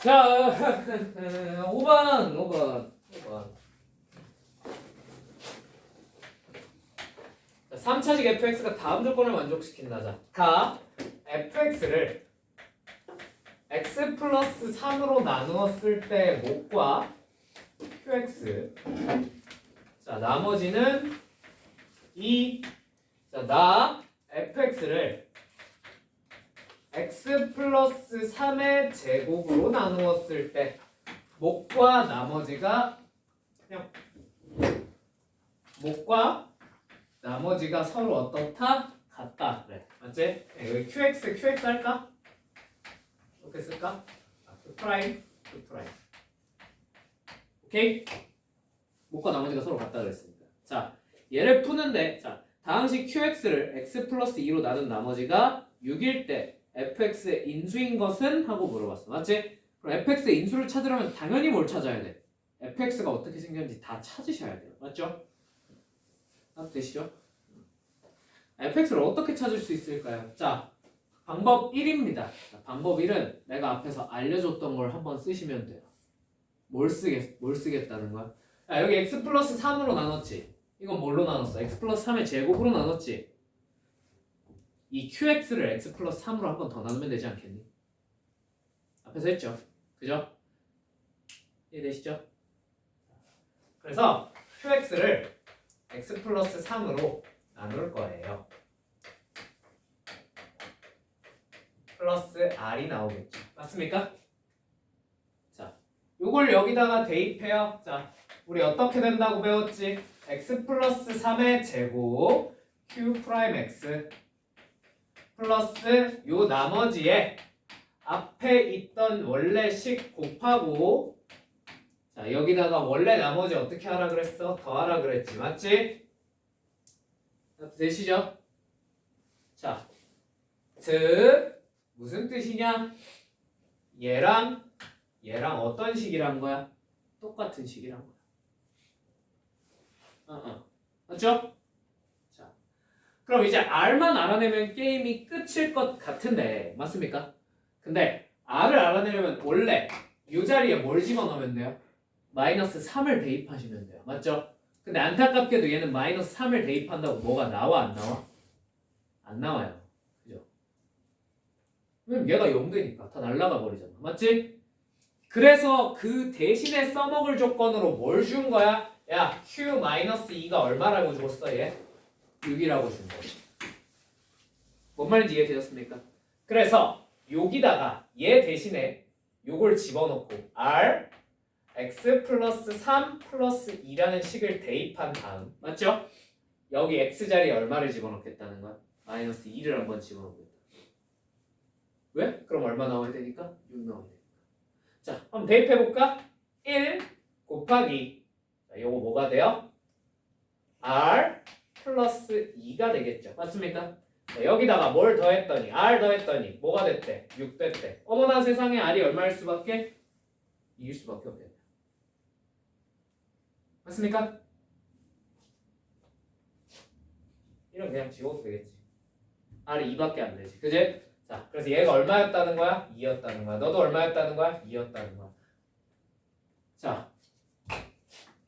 자, 5번. 3차식 fx가 다음 조건을 만족시킨다. 자, 가 fx를 x 플러스 3으로 나누었을 때 목과 qx. 자, 나머지는 2. 자, 나 fx를 x 플러스 3의 제곱으로 나누었을 때 목과 나머지가 그냥 목과 나머지가 서로 어떻다? 같다. 그래. 맞지? 여기 qx 할까? 이렇게 쓸까? q 프라임. 오케이? 목과 나머지가 서로 같다 그랬습니다. 자, 얘를 푸는데 자, 다항식 qx를 x 플러스 2로 나눈 나머지가 6일 때 fx의 인수인 것은? 하고 물어봤어. 맞지? 그럼 fx의 인수를 찾으려면 당연히 뭘 찾아야 돼? fx가 어떻게 생겼는지 다 찾으셔야 돼요. 맞죠? 되시죠? fx를 어떻게 찾을 수 있을까요? 자, 방법 1입니다. 자, 방법 1은 내가 앞에서 알려줬던 걸 한번 쓰시면 돼요. 뭘 쓰겠다는 거야? 야, 여기 x 플러스 3으로 나눴지? 이건 뭘로 나눴어? x 플러스 3의 제곱으로 나눴지? 이 qx를 x 플러스 3으로 한 번 더 나누면 되지 않겠니? 앞에서 했죠? 그죠? 이해되시죠? 그래서 qx를 x 플러스 3으로 나눌 거예요. 플러스 r이 나오겠죠. 맞습니까? 자, 요걸 여기다가 대입해요. 자, 우리 어떻게 된다고 배웠지? x 플러스 3의 제곱 q 프라임 x 플러스 요 나머지에 앞에 있던 원래 식 곱하고 자, 여기다가 원래 나머지 어떻게 하라 그랬어? 더하라 그랬지. 맞지? 되시죠? 자, 즉 무슨 뜻이냐? 얘랑 어떤 식이란 거야? 똑같은 식이란 거야. 맞죠? 자, 그럼 이제 R만 알아내면 게임이 끝일 것 같은데 맞습니까? 근데 R을 알아내려면 원래 이 자리에 뭘 집어넣으면 돼요? 마이너스 3을 대입하시면 돼요. 맞죠? 근데 안타깝게도 얘는 마이너스 3을 대입한다고 뭐가 나와 안 나와? 안 나와요. 그죠? 왜냐면 얘가 0되니까 다 날라가 버리잖아. 맞지? 그래서 그 대신에 써먹을 조건으로 뭘 준 거야? 야, q-2가 얼마라고 줬어 얘? 6이라고 준 거지. 뭔 말인지 이해되셨습니까? 그래서 여기다가 얘 대신에 요걸 집어넣고 r x 플러스 3 플러스 2라는 식을 대입한 다음 맞죠? 여기 x 자리에 얼마를 집어넣겠다는 거야? 마이너스 2를 한번 집어넣겠다. 왜? 그럼 얼마 나와야 되니까? 6 나와야 되니까. 자, 한번 대입해볼까? 1 곱하기 자, 요거 뭐가 돼요? r 플러스 2가 되겠죠. 맞습니까? 자, 여기다가 뭘 더했더니 r 더했더니 뭐가 됐대? 6 됐대. 어머나 세상에 r이 얼마일 수밖에? 2일 수밖에 없겠네. 맞습니까? 이런 그냥 지워도 되겠지. r이 2밖에 안 되지. 그지? 자, 그래서 얘가 얼마였다는 거야? 2였다는 거야. 너도 얼마였다는 거야? 2였다는 거야. 자,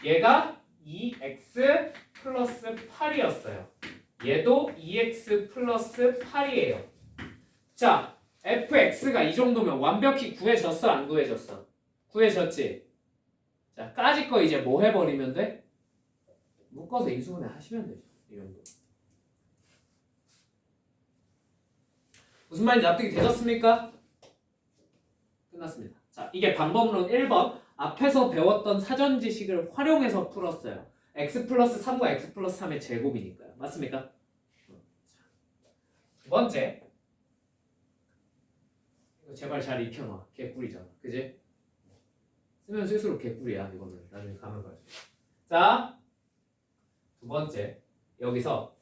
얘가 2x 플러스 8이었어요. 얘도 2x 플러스 8이에요. 자, fx가 이 정도면 완벽히 구해졌어? 안 구해졌어? 구해졌지? 자, 까짓 거 이제 뭐 해버리면 돼? 묶어서 인수분해 하시면 되죠. 이 정도. 무슨 말인지 납득이 되셨습니까? 끝났습니다. 자, 이게 방법론 1번. 앞에서 배웠던 사전 지식을 활용해서 풀었어요. x 플러스 3과 x 플러스 3의 제곱이니까요. 맞습니까? 두 번째. 이거 제발 잘 익혀놔. 개꿀이잖아. 그지? 쓰면 쓸수록 개꿀이야. 이거는 나중에 가면 갈수록. 자, 두 번째. 여기서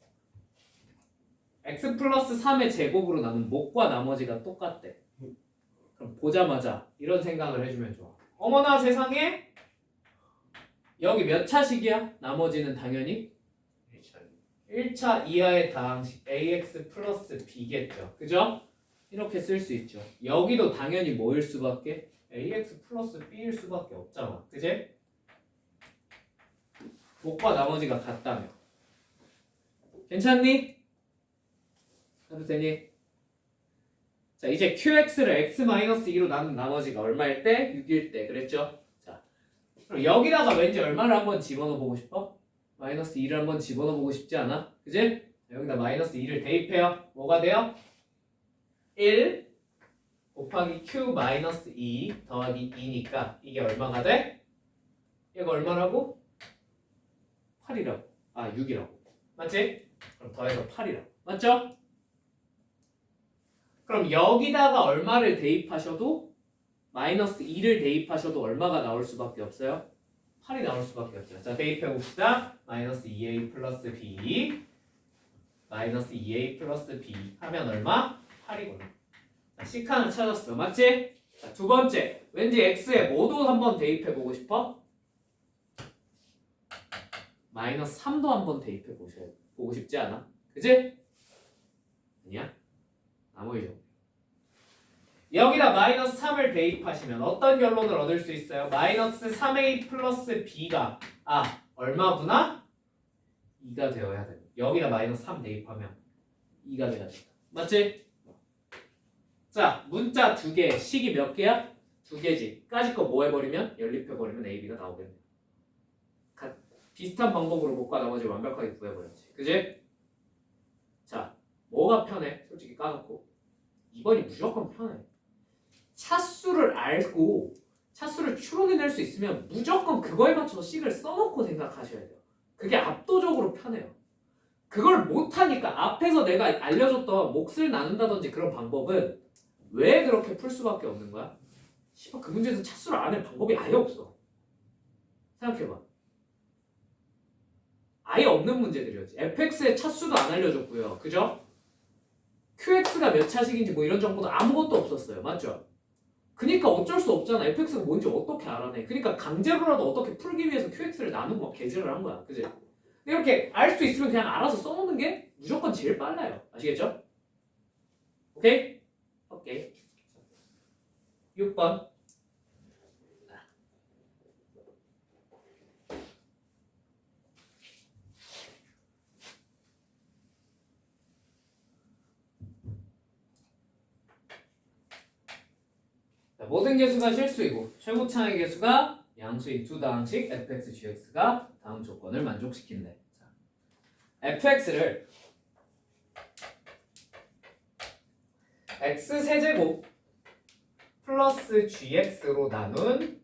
x 플러스 3의 제곱으로 나눈 목과 나머지가 똑같대. 그럼 보자마자 이런 생각을 해주면 좋아. 어머나 세상에 여기 몇 차식이야? 나머지는 당연히 1차 이하의 다항식 ax 플러스 b겠죠. 그죠? 이렇게 쓸 수 있죠. 여기도 당연히 뭐일 수밖에? ax 플러스 b일 수밖에 없잖아. 그지? 목과 나머지가 같다며. 괜찮니? 해도 되니? 자, 이제 qx를 x-2로 나눈 나머지가 얼마일 때? 6일 때. 그랬죠? 자, 그럼 여기다가 왠지 얼마를 한번 집어넣어 보고 싶어? 마이너스 2를 한번 집어넣어 보고 싶지 않아? 그지? 여기다 마이너스 2를 대입해요. 뭐가 돼요? 1 곱하기 q 마이너스 2 더하기 2니까 이게 얼마가 돼? 얘가 얼마라고? 8이라고. 아, 6이라고. 맞지? 그럼 더해서 8이라고. 맞죠? 그럼 여기다가 얼마를 대입하셔도 마이너스 2를 대입하셔도 얼마가 나올 수밖에 없어요? 8이 나올 수밖에 없죠. 자, 대입해 봅시다. 마이너스 2a 플러스 b 마이너스 2a 플러스 b 하면 얼마? 8이구나. 자, C칸을 찾았어. 맞지? 자, 두 번째. 왠지 x에 뭐도 한번 대입해 보고 싶어? 마이너스 3도 한번 대입해 보고 싶지 않아? 그지? 아니야? 나머지죠. 여기다 마이너스 3을 대입하시면 어떤 결론을 얻을 수 있어요? 마이너스 3a 플러스 b가 얼마구나? 2가 되어야 돼. 여기다 마이너스 3 대입하면 2가 돼야 된다. 맞지? 자, 문자 두 개, 식이 몇 개야? 두 개지. 까짓 거 뭐 해버리면? 연립해버리면 a, b가 나오겠네. 비슷한 방법으로 목과 나머지 완벽하게 구해버렸지. 그지? 자, 뭐가 편해? 솔직히 까놓고 2번이 무조건 편해. 차수를 알고 차수를 추론해낼 수 있으면 무조건 그거에 맞춰서 식을 써놓고 생각하셔야 돼요. 그게 압도적으로 편해요. 그걸 못하니까 앞에서 내가 알려줬던 몫을 나눈다든지 그런 방법은 왜 그렇게 풀 수밖에 없는 거야? 씨발, 그 문제에서 차수를 안 할 방법이 아예 없어. 생각해봐. 아예 없는 문제들이었지. fx의 차수도 안 알려줬고요. 그죠? qx가 몇 차식인지 뭐 이런 정보도 아무것도 없었어요. 맞죠? 그니까 어쩔 수 없잖아. fx가 뭔지 어떻게 알아내. 그니까 강제로라도 어떻게 풀기 위해서 qx를 나누고 막 개질을 한 거야. 그지? 이렇게 알 수 있으면 그냥 알아서 써놓는 게 무조건 제일 빨라요. 아시겠죠? 오케이? 오케이. 6번. 모든 개수가 실수이고 최고차의 개수가 양수인 두 다항식 fx, gx가 다음 조건을 만족시킨대. 자, fx를 x세제곱 플러스 gx로 나눈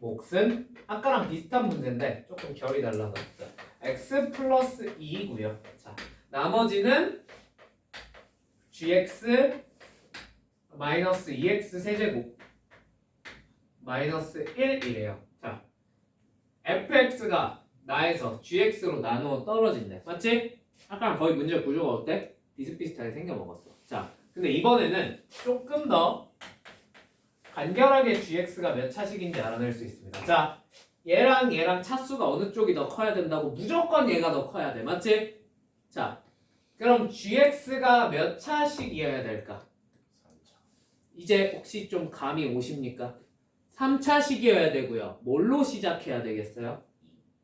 몫은 아까랑 비슷한 문제인데 조금 결이 달라서 x 플러스 2고요. 자, 나머지는 gx 마이너스 2x 세제곱 마이너스 1이래요. 자, fx가 나에서 gx로 나누어 떨어진대. 맞지? 아까랑 거의 문제 구조가 어때? 비슷비슷하게 생겨먹었어. 자, 근데 이번에는 조금 더 간결하게 gx가 몇 차식인지 알아낼 수 있습니다. 자, 얘랑 차수가 어느 쪽이 더 커야 된다고? 무조건 얘가 더 커야 돼. 맞지? 자, 그럼 gx가 몇 차식이어야 될까? 이제 혹시 좀 감이 오십니까? 3차식이어야 되고요. 뭘로 시작해야 되겠어요?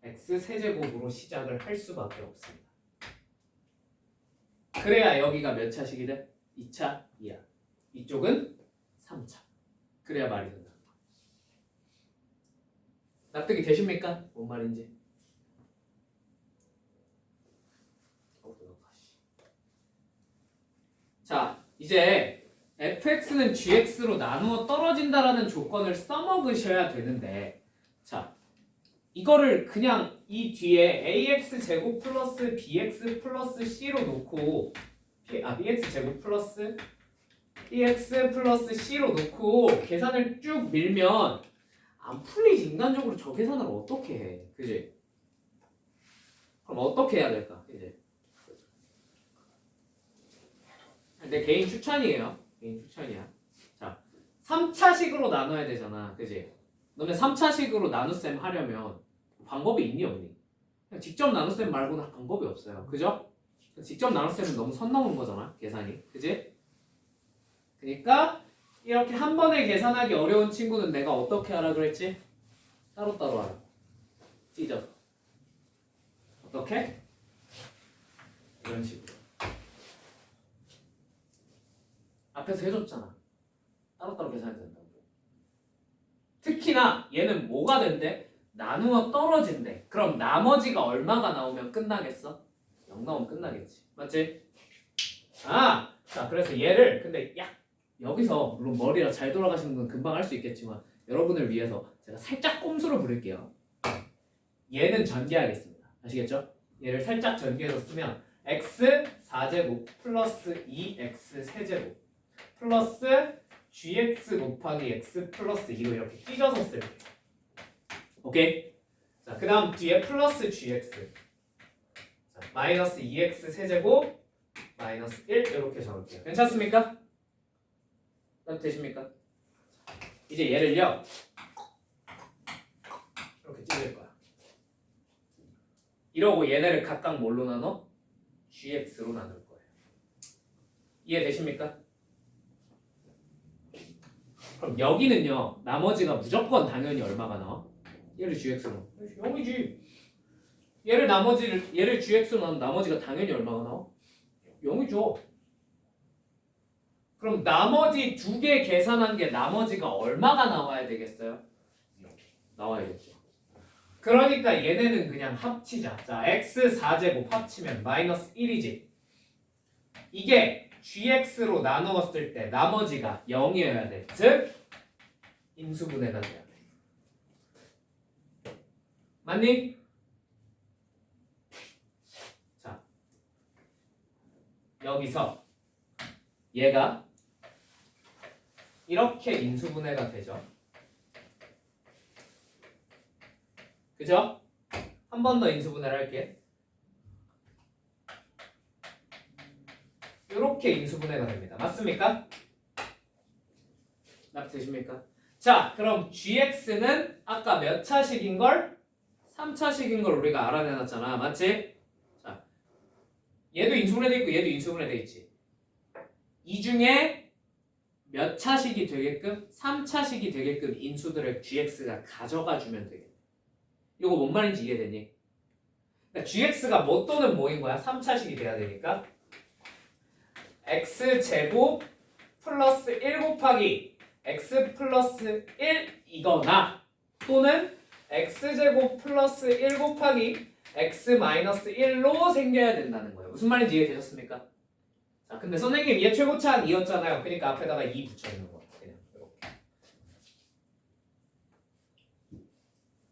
x세제곱으로 시작을 할 수밖에 없습니다. 그래야 여기가 몇 차식이 돼? 2차, 2야. 이쪽은 3차. 그래야 말이 된다. 납득이 되십니까? 뭔 말인지. 자, 이제 fx는 gx로 나누어 떨어진다라는 조건을 써먹으셔야 되는데, 자, 이거를 그냥 이 뒤에 ax 제곱 플러스 bx 플러스 c로 놓고 bx 제곱 플러스 bx 플러스 c로 놓고 계산을 쭉 밀면 안 풀리지. 인간적으로 저 계산을 어떻게 해? 그지? 그럼 어떻게 해야 될까? 이제 내 개인 추천이에요. 개인 추천이야. 자, 3차식으로 나눠야 되잖아. 그지? 너네 3차식으로 나눗셈 하려면 방법이 있니 없니? 그냥 직접 나눗셈 말고는 방법이 없어요. 그죠? 직접 나눗셈은 너무 선 넘은 거잖아. 계산이. 그지? 그러니까 이렇게 한 번에 계산하기 어려운 친구는 내가 어떻게 하라 그랬지? 따로따로 하라. 찢어서. 어떻게? 이런 식으로. 앞에서 해줬잖아. 따로따로 계산해야 된다고. 특히나 얘는 뭐가 된대? 나누어 떨어진대. 그럼 나머지가 얼마가 나오면 끝나겠어? 0 나오면 끝나겠지. 맞지? 아! 자, 그래서 얘를 근데 여기서 물론 머리가 잘 돌아가시는 분 금방 할 수 있겠지만 여러분을 위해서 제가 살짝 꼼수로 부를게요. 얘는 전개하겠습니다. 아시겠죠? 얘를 살짝 전개해서 쓰면 x 4제곱 플러스 2x 세제곱 플러스 gx 곱하기 x 플러스 2로 이렇게 찢어서 쓸게요. 오케이? 자, 그 다음 뒤에 플러스 gx 자, 마이너스 2x 세제곱 마이너스 1 이렇게 적을게요. 괜찮습니까? 되십니까? 이제 얘를요 이렇게 찢을 거야. 이러고 얘네를 각각 뭘로 나눠? gx로 나눌 거예요. 이해되십니까? 그럼 여기는요 나머지가 무조건 당연히 얼마가 나와? 얘를 gx로 0이지. 얘를 gx로 나누면 나머지가 당연히 얼마가 나와? 0이죠. 그럼 나머지 두 개 계산한 게 나머지가 얼마가 나와야 되겠어요? 나와야겠죠. 그러니까 얘네는 그냥 합치자. 자, x 4제곱 합치면 마이너스 1이지. 이게 gx로 나누었을 때 나머지가 0이어야 돼. 즉 인수분해가 돼야 돼. 맞니? 자, 여기서 얘가 이렇게 인수분해가 되죠. 그죠? 한 번 더 인수분해를 할게. 이렇게 인수분해가 됩니다. 맞습니까? 납득되십니까? 자, 그럼 gx는 아까 몇 차식인 걸? 3차식인 걸 우리가 알아내놨잖아. 맞지? 자, 얘도 인수분해돼 있고 얘도 인수분해돼 있지. 이 중에 몇 차식이 되게끔 3차식이 되게끔 인수들을 gx가 가져가 주면 되겠네. 이거 뭔 말인지 이해되니? 그러니까 gx가 뭐 또는 뭐인 거야? 3차식이 돼야 되니까 x제곱 플러스 1 곱하기 x 플러스 1 이거나 또는 x제곱 플러스 1 곱하기 x 마이너스 1로 생겨야 된다는 거예요. 무슨 말인지 이해되셨습니까? 자, 근데 선생님 얘 최고차는 2였잖아요. 그러니까 앞에다가 2 붙여있는 거야. 그냥 이렇게.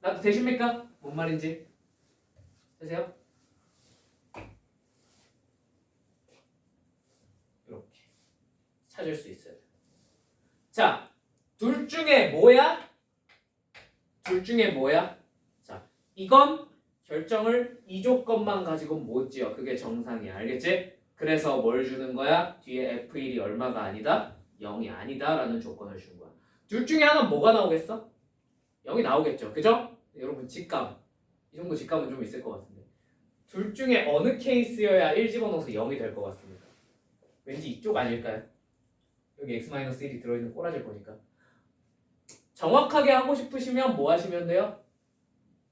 나도 되십니까? 뭔 말인지? 되세요? 이렇게 찾을 수 있어요. 자, 둘 중에 뭐야? 둘 중에 뭐야? 자, 이건 결정을 이 조건만 가지고 못 지어. 그게 정상이야. 알겠지? 그래서 뭘 주는 거야? 뒤에 F1이 얼마가 아니다? 0이 아니다 라는 조건을 준 거야. 둘 중에 하나는 뭐가 나오겠어? 0이 나오겠죠. 그죠? 여러분 직감. 이 정도 직감은 좀 있을 것 같은데. 둘 중에 어느 케이스여야 1 집어넣어서 0이 될 것 같습니까? 왠지 이쪽 아닐까요? 여기 x-1이 들어있는 꼬라질 거니까. 정확하게 하고 싶으시면 뭐 하시면 돼요?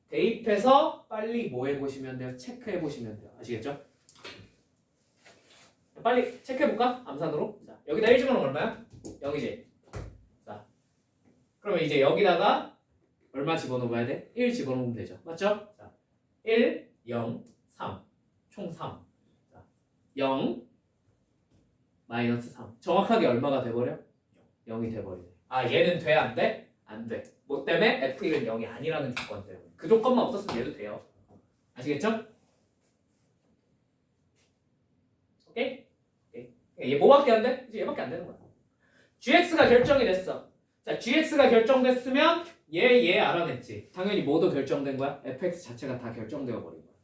대입해서 빨리 뭐 해보시면 돼요? 체크해보시면 돼요. 아시겠죠? 빨리 체크해볼까? 암산으로. 자, 여기다 1 집어넣으면 얼마야? 0이지. 자, 그러면 이제 여기다가 얼마 집어넣어야 돼? 1 집어넣으면 되죠. 맞죠? 자, 1, 0, 3. 총 3. 자, 0, 마이너스 3. 정확하게 얼마가 돼버려? 0이 돼버리네. 아, 얘는 돼? 안 돼? 안 돼. 뭐 때문에? F1은 0이 아니라는 조건 때문에. 그 조건만 없었으면 얘도 돼요. 아시겠죠? 오케이? 얘 뭐밖에 안 돼? 이제 얘밖에 안 되는 거야. gx가 결정이 됐어. 자, gx가 결정됐으면 얘 알아냈지. 당연히 뭐도 결정된 거야? fx 자체가 다 결정되어 버린 거야.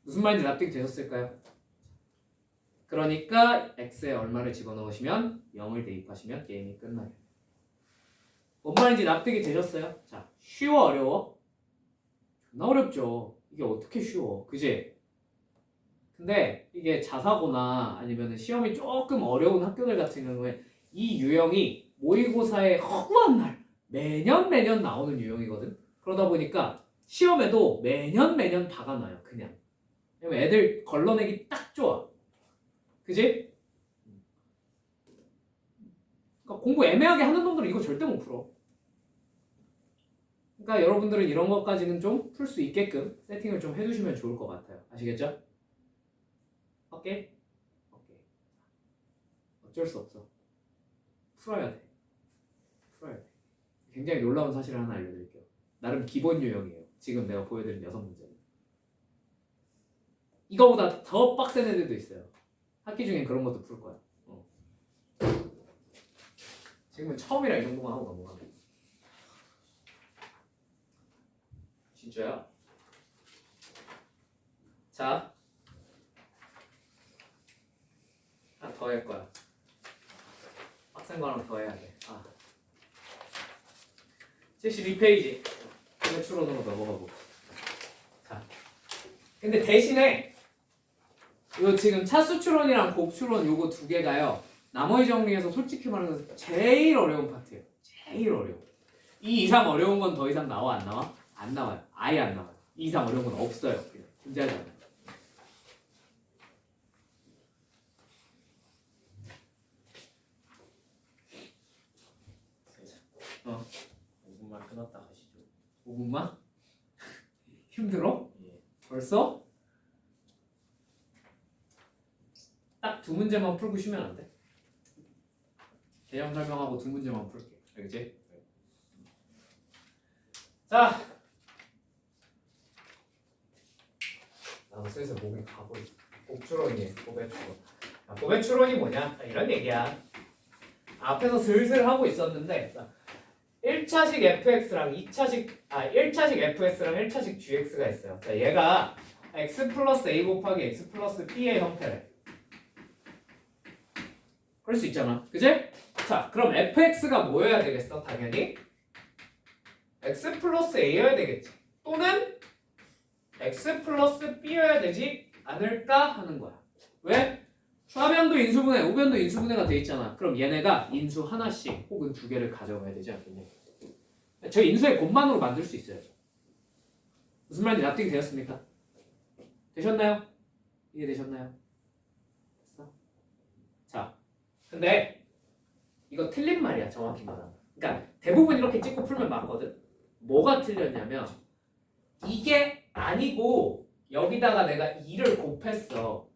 무슨 말인지 납득이 되셨을까요? 그러니까 x에 얼마를 집어넣으시면 0을 대입하시면 게임이 끝나요. 뭔 말인지 납득이 되셨어요? 자, 쉬워 어려워? 존나 어렵죠. 이게 어떻게 쉬워? 그지? 근데 이게 자사고나 아니면 시험이 조금 어려운 학교들 같은 경우에 이 유형이 모의고사의 허무한 날 매년 나오는 유형이거든. 그러다 보니까 시험에도 매년 박아놔요. 그냥. 왜냐면 애들 걸러내기 딱 좋아. 그지? 그러니까 공부 애매하게 하는 놈들은 이거 절대 못 풀어. 그러니까 여러분들은 이런 것까지는 좀 풀 수 있게끔 세팅을 좀 해두시면 좋을 것 같아요. 아시겠죠? 오케이? 오케이. 어쩔 수 없어. 풀어야 돼. 풀어야 돼. 굉장히 놀라운 사실을 하나 알려드릴게요. 나름 기본 유형이에요. 지금 내가 보여드린 6문제는. 이거보다 더 빡센 애들도 있어요. 학기 중엔 그런 것도 풀 거야. 지금은 처음이라 이 정도만 하고 넘어가. 진짜야? 자, 하나 더 할 거야. 빡센 거 하나 더 해야 돼. 72페이지. 이거 추론으로 넘어가 보고. 자, 근데 대신에 이거 지금 차수 추론이랑 곱 추론 요거 두 개가요. 나머지 정리해서 솔직히 말해서 제일 어려운 파트예요. 제일 어려워. 이 이상 어려운 건 더 이상 나와 안 나와? 안 나와요. 아예 안 나와요. 이 이상 어려운 건 없어요. 그냥 존재하지 않아요. 어. 5분만 끊었다 가시죠. 5분만? 힘들어? 예. 벌써? 딱 두 문제만 풀고 쉬면 안 돼? 개념 설명하고 두 문제만 풀게. 알겠지? 자, 나도 슬슬 목이 가고 있어. 곱추론이에요. 고배추론. 고배추론이 뭐냐? 이런 얘기야. 앞에서 슬슬 하고 있었는데 1차식 fx랑 1차식 fs랑 1차식 gx가 있어요. 자, 얘가 x 플러스 a 곱하기 x 플러스 b의 형태래. 그럴 수 있잖아. 그지? 자, 그럼 fx가 뭐여야 되겠어? 당연히 x 플러스 a여야 되겠지. 또는 x 플러스 b여야 되지 않을까 하는 거야. 왜? 좌변도 인수분해, 우변도 인수분해가 돼 있잖아. 그럼 얘네가 인수 하나씩 혹은 두 개를 가져가야 되지 않겠냐. 저 인수의 곱만으로 만들 수 있어요. 무슨 말인지 납득이 되셨습니까? 되셨나요? 이해되셨나요? 됐어? 자, 근데 이거 틀린 말이야, 정확히 말하면. 그러니까 대부분 이렇게 찍고 풀면 맞거든. 뭐가 틀렸냐면 이게 아니고 여기다가 내가 2를 곱했어.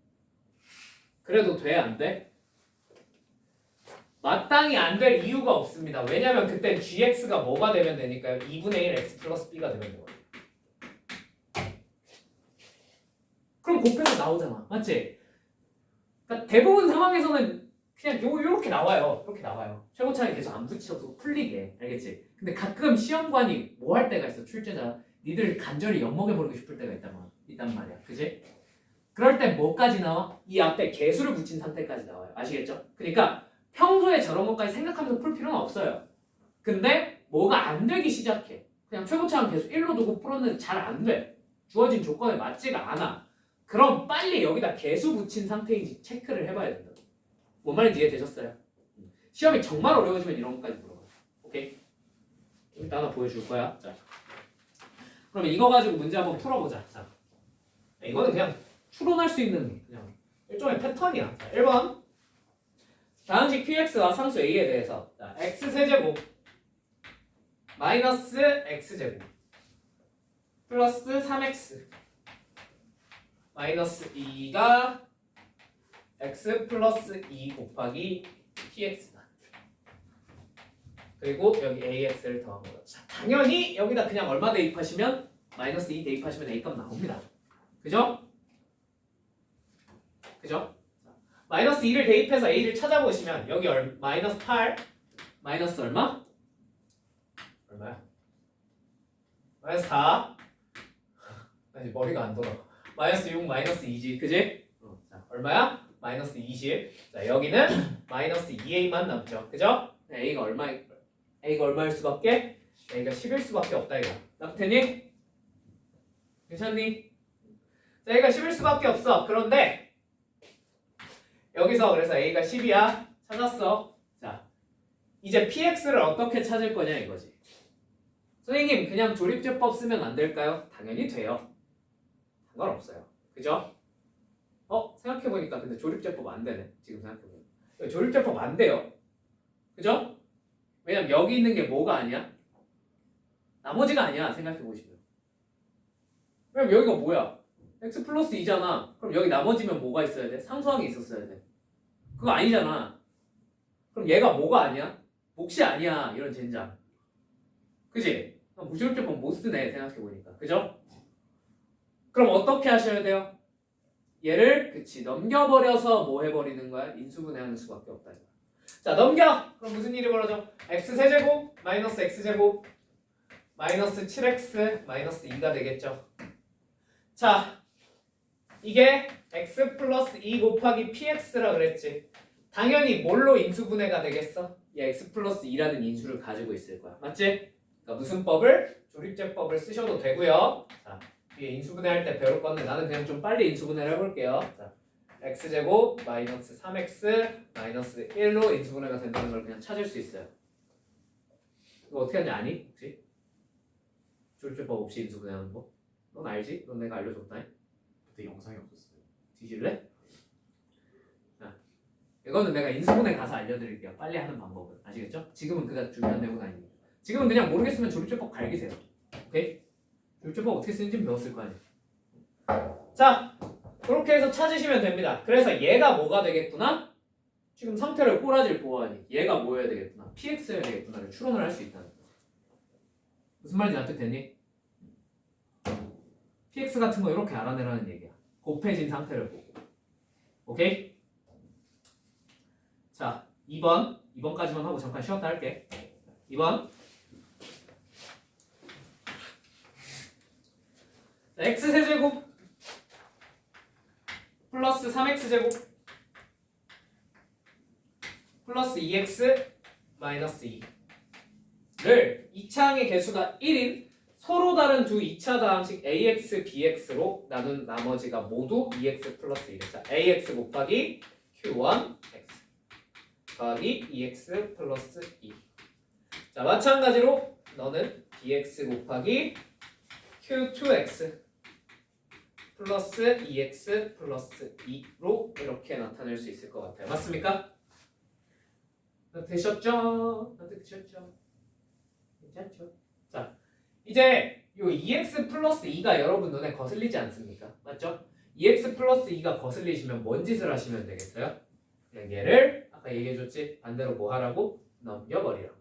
그래도 돼? 안 돼? 마땅히 안 될 이유가 없습니다. 왜냐면 그땐 gx가 뭐가 되면 되니까요? 2분의 1 x 플러스 b가 되면 되거든. 그럼 곱해서 나오잖아. 맞지? 그러니까 대부분 상황에서는 그냥 요렇게 나와요. 이렇게 나와요. 최고차에 계속 안 붙여서 풀리게. 알겠지? 근데 가끔 시험관이 뭐 할 때가 있어. 출제자. 니들 간절히 엿먹여버리고 싶을 때가 있단 말이야. 그지? 그럴 땐 뭐까지 나와? 이 앞에 개수를 붙인 상태까지 나와요. 아시겠죠? 그러니까 평소에 저런 것까지 생각하면서 풀 필요는 없어요. 근데 뭐가 안 되기 시작해. 그냥 최고차는 계속 1로 두고 풀었는데 잘 안 돼. 주어진 조건에 맞지가 않아. 그럼 빨리 여기다 개수 붙인 상태인지 체크를 해봐야 된다. 뭔 말인지 이해되셨어요? 시험이 정말 어려워지면 이런 것까지 물어봐요. 오케이? 이따 하나 보여줄 거야. 자, 그러면 이거 가지고 문제 한번 풀어보자. 자, 이거는 그냥 추론할 수 있는 그냥 일종의 패턴이야. 자, 1번 다항식 qx와 상수 a에 대해서 자, x세제곱 마이너스 x제곱 플러스 3x 마이너스 2가 x 플러스 2 곱하기 px다. 그리고 여기 ax를 더한 거죠. 자, 당연히 여기다 그냥 얼마 대입하시면 마이너스 2 대입하시면 a값 나옵니다. 그죠? 그죠? 마이너스 2를 대입해서 a를 찾아보시면 여기 마이너스 8 마이너스 얼마? 얼마야? 마이너스 4 아니 머리가 안 돌아. 마이너스 6 마이너스 2지 그지? 자, 얼마야? 마이너스 20. 자, 여기는 마이너스 2a만 남죠. 그죠? a가 얼마일 수밖에? a가 10일 수밖에 없다 이거. 낙태니? 괜찮니? 자, a가 10일 수밖에 없어. 그런데 여기서 그래서 a가 10이야. 찾았어. 자, 이제 px를 어떻게 찾을 거냐 이거지. 선생님 그냥 조립제법 쓰면 안 될까요? 당연히 돼요. 상관없어요. 그죠? 생각해보니까 근데 조립제법 안 되네. 지금 생각해보니까. 조립제법 안 돼요. 그죠? 왜냐면 여기 있는 게 뭐가 아니야? 나머지가 아니야. 생각해보시면. 그럼 여기가 뭐야? x 플러스 2잖아. 그럼 여기 나머지면 뭐가 있어야 돼? 상수항이 있었어야 돼. 그거 아니잖아. 그럼 얘가 뭐가 아니야? 몫이 아니야. 이런 젠장. 그지? 무조건 못 쓰네. 생각해보니까. 그죠? 그럼 어떻게 하셔야 돼요? 얘를 그치 넘겨버려서 뭐 해버리는 거야? 인수분해하는 수밖에 없다. 자 넘겨! 그럼 무슨 일이 벌어져? x세제곱 마이너스 x제곱 마이너스 7x 마이너스 2가 되겠죠. 자 이게 x 플러스 2 곱하기 px라 그랬지. 당연히 뭘로 인수분해가 되겠어? 얘 x 플러스 2라는 인수를 가지고 있을 거야. 맞지? 그러니까 무슨 법을? 조립제법을 쓰셔도 되고요. 자, 뒤에 인수분해할 때 배울 건데 나는 그냥 좀 빨리 인수분해를 해볼게요. 자, x제곱 마이너스 3x 마이너스 1로 인수분해가 된다는 걸 그냥 찾을 수 있어요. 이거 어떻게 하는지 아니? 혹시? 조립제법 없이 인수분해하는 거? 넌 알지? 넌 내가 알려줬다. 그때 영상이 없었어요. 뒤질래? 자, 이거는 내가 인수분해 가서 알려드릴게요. 빨리 하는 방법은. 아시겠죠? 지금은 그가 중요한 내용은 아닙니다. 지금은 그냥 모르겠으면 조립제법 갈기세요. 오케이? 조립제법 어떻게 쓰는지 배웠을 거 아니에요. 자, 그렇게 해서 찾으시면 됩니다. 그래서 얘가 뭐가 되겠구나? 지금 상태를 꼬라지를 보아하니 얘가 뭐여야 되겠구나? px여야 되겠구나를 추론을 할 수 있다는 거지. 무슨 말인지 납득됐니? px 같은 거 이렇게 알아내라는 얘기야. 곱해진 상태를 보고. 오케이? 자, 2번까지만 하고 잠깐 쉬었다 할게. 2번. x세제곱 플러스 3x제곱 플러스 2x 마이너스 2를 2차항의 개수가 1인 서로 다른 두 2차 다항식 ax, bx로 나눈 나머지가 모두 2x 플러스 1. 자, ax 곱하기 q1x 더하기 2x 플러스 2. 자, 마찬가지로 너는 bx 곱하기 q2x 플러스 2x 플러스 2로 이렇게 나타낼 수 있을 것 같아요. 맞습니까? 되셨죠? 되셨죠? 괜찮죠? 자, 이제 요 2x 플러스 2가 여러분 눈에 거슬리지 않습니까? 맞죠? 2x 플러스 2가 거슬리시면 뭔 짓을 하시면 되겠어요? 그냥 얘를 아까 얘기해줬지? 반대로 뭐 하라고? 넘겨버리라고.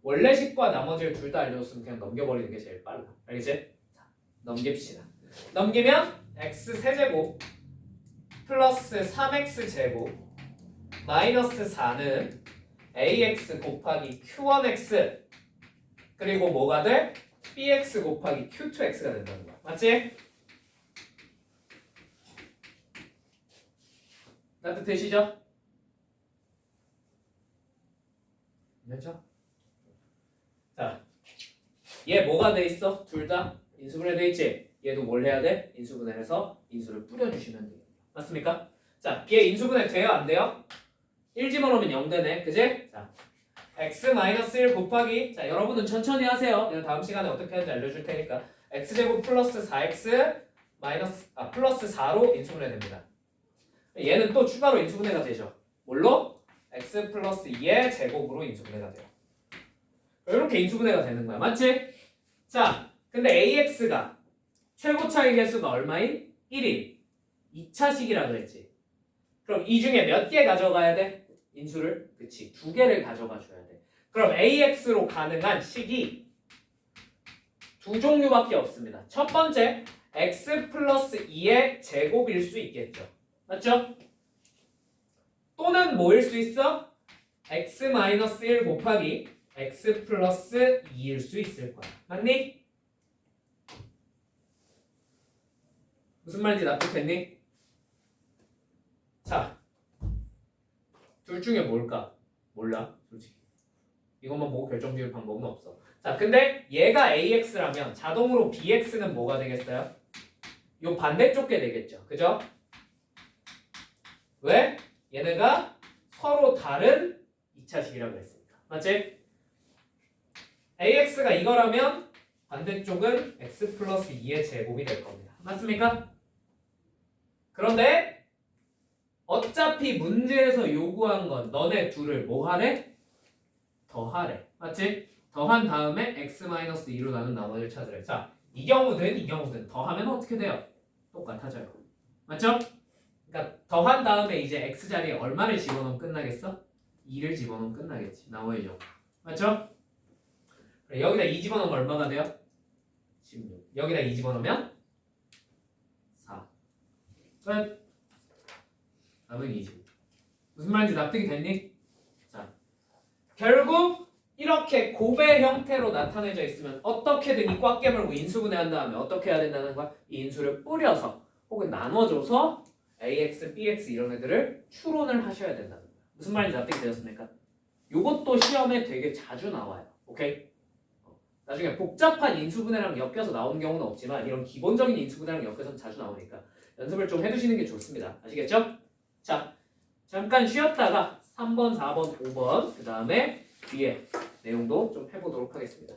원래 식과 나머지를 둘 다 알려줬으면 그냥 넘겨버리는 게 제일 빨라. 알겠지? 자, 넘깁시다. 넘기면 x 세제곱 플러스 3x 제곱 마이너스 4는 ax 곱하기 q1x 그리고 뭐가 돼? bx 곱하기 q2x가 된다는 거야. 맞지? 따뜻해지죠? 괜찮죠? 자, 얘 뭐가 돼 있어? 둘 다 인수분해 돼 있지? 얘도 뭘 해야 돼? 인수분해해서 인수를 뿌려주시면 돼요. 맞습니까? 자, 얘 인수분해 돼요? 안 돼요? 1 집어넣으면 0 되네. 그지? 자, x-1 곱하기 자, 여러분은 천천히 하세요. 내가 다음 시간에 어떻게 하는지 알려줄 테니까 x제곱 플러스 4x 플러스 4로 인수분해 됩니다. 얘는 또 추가로 인수분해가 되죠. 뭘로? x 플러스 2의 제곱으로 인수분해가 돼요. 이렇게 인수분해가 되는 거야. 맞지? 자, 근데 AX가 최고차의 개수가 얼마인? 1인 2차식이라 그랬지. 그럼 이 중에 몇 개 가져가야 돼? 인수를? 그치, 2개를 가져가 줘야 돼. 그럼 AX로 가능한 식이 두 종류밖에 없습니다. 첫 번째, x 플러스 2의 제곱일 수 있겠죠. 맞죠? 또는 뭐일 수 있어? x 마이너스 1 곱하기 x 플러스 2일 수 있을 거야. 맞니? 무슨 말인지 납득했니? 자, 둘 중에 뭘까? 몰라, 솔직히. 이것만 보고 결정 지을 방법은 없어. 자, 근데 얘가 AX라면 자동으로 BX는 뭐가 되겠어요? 요 반대쪽 게 되겠죠. 그죠? 왜? 얘네가 서로 다른 2차식이라고 했으니까. 맞지? AX가 이거라면 반대쪽은 X 플러스 2의 제곱이 될 겁니다. 맞습니까? 그런데 어차피 문제에서 요구한 건 너네 둘을 뭐 하래? 더하래. 맞지? 더한 다음에 x-2로 나눈 나머지를 찾으래. 자, 이 경우든 더하면 어떻게 돼요? 똑같아져요. 맞죠? 그러니까 더한 다음에 이제 x 자리에 얼마를 집어넣으면 끝나겠어? 2를 집어넣으면 끝나겠지. 나머지죠. 맞죠? 그래, 여기다 2 집어넣으면 얼마가 돼요? 16. 여기다 2 집어넣으면 4. 끝. 답은 20. 무슨 말인지 납득이 됐니? 자, 결국 이렇게 곱의 형태로 나타내져 있으면 어떻게든 이 꽉 깨물고 인수분해한 다음에 어떻게 해야 된다는 거야? 이 인수를 뿌려서 혹은 나눠줘서 AX, BX 이런 애들을 추론을 하셔야 된다는 거야. 무슨 말인지 납득이 되셨습니까? 요것도 시험에 되게 자주 나와요. 오케이? 나중에 복잡한 인수분해랑 엮여서 나오는 경우는 없지만 이런 기본적인 인수분해랑 엮여서 자주 나오니까 연습을 좀 해두시는 게 좋습니다. 아시겠죠? 자, 잠깐 쉬었다가 3번, 4번, 5번 그 다음에 뒤에 내용도 좀 해보도록 하겠습니다.